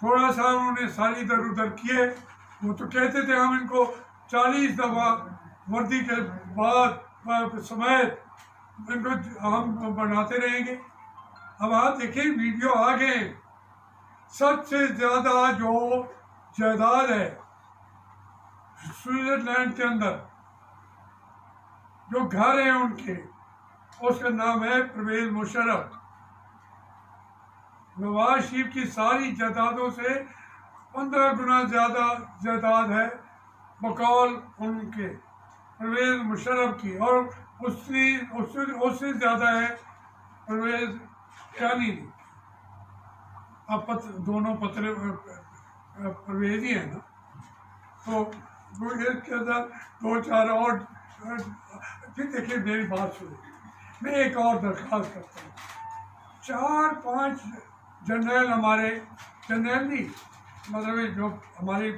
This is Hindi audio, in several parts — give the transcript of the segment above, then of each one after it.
थोड़ा सा उन्होंने सारी इधर उधर किए। वो तो कहते थे हम इनको 40 दफ़ा वर्दी के बाद समेत इनको हम बनाते रहेंगे। अब आप देखें वीडियो आ गए, सबसे ज़्यादा जो जायदाद है स्विट्जरलैंड के अंदर, जो घर है उनके, उसका नाम है परवेज मुशर्रफ। नवाज शरीफ की सारी जायदादों से 15 गुना ज़्यादा जायदाद है बकौल उनके परवेज मुशर्रफ की, और उससे ज़्यादा है परवेज ईरानी की। अब दोनों पत्र परवेज ही है ना, तो इसके अंदर 2-4 और। फिर देखिए मेरी बात सुनिए, मैं एक और दरख्वास्त करता हूँ। 4-5 जनरल हमारे, जनरल नहीं मतलब जो हमारे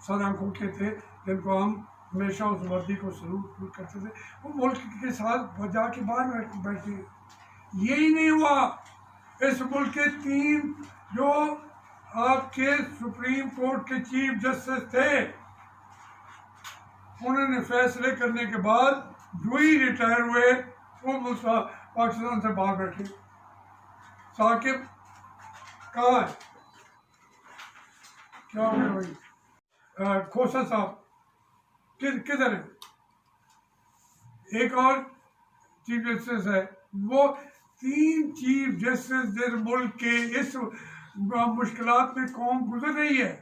सर आंखों के थे, जिनको हम हमेशा उस वर्दी को सलूट करते थे, वो मुल्क के साथ जाके बाहर बैठे। यही नहीं हुआ, इस मुल्क के 3 जो आपके सुप्रीम कोर्ट के चीफ जस्टिस थे, उन्होंने फैसले करने के बाद जो ही रिटायर हुए वो पाकिस्तान से बाहर बैठे। साकिब कहाँ है, क्या हो गया भाई? खोसा साहब किधर है? एक और चीफ जस्टिस है। वो 3 चीफ जस्टिस जिस मुल्क के इस मुश्किलात में कौम गुजर रही है,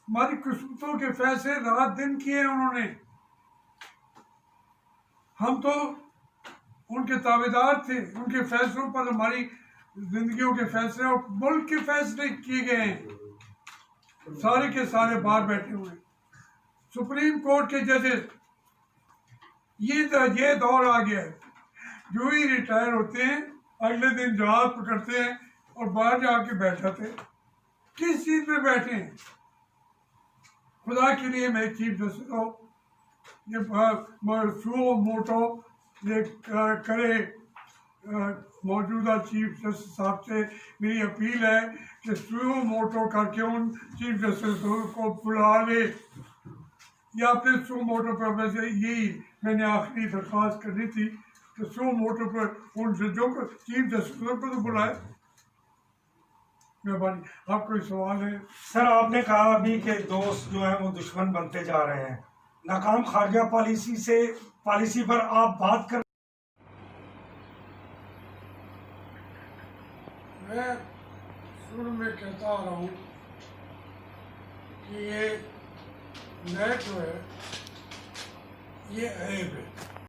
हमारी किस्मतों के फैसले रात दिन किए उन्होंने। हम तो उनके ताबेदार थे, उनके फैसलों पर हमारी जिंदगियों के फैसले और मुल्क के फैसले किए गए हैं। सारे के सारे बाहर बैठे हुए सुप्रीम कोर्ट के जजेस। ये दौर आ गया है, जो ही रिटायर होते हैं अगले दिन जहाज पकड़ते हैं और बाहर जाके बैठ जाते हैं। किस चीज पे बैठे हैं? खुदा के लिए मैं चीफ जस्टिस को ये सुओ मोटो ये करे, मौजूदा चीफ जस्टिस साहब से मेरी अपील है कि सुओ मोटो करके उन चीफ जस्टिस को बुला ले, या फिर सुओ मोटो पर वैसे यही मैंने आखिरी दरख्वास्त करनी थी कि सुओ मोटो पर उन जजों को, चीफ जस्टिसों को तो बुलाए। मेहरबानी। आप कोई सवाल है? सर आपने कहा अभी कि दोस्त जो है वो दुश्मन बनते जा रहे हैं। नाकाम खारजा पॉलिसी पर आप बात कर। मैं शुरू में कहता आ रहा हूँ कि ये नेट जो है ये ऐब है।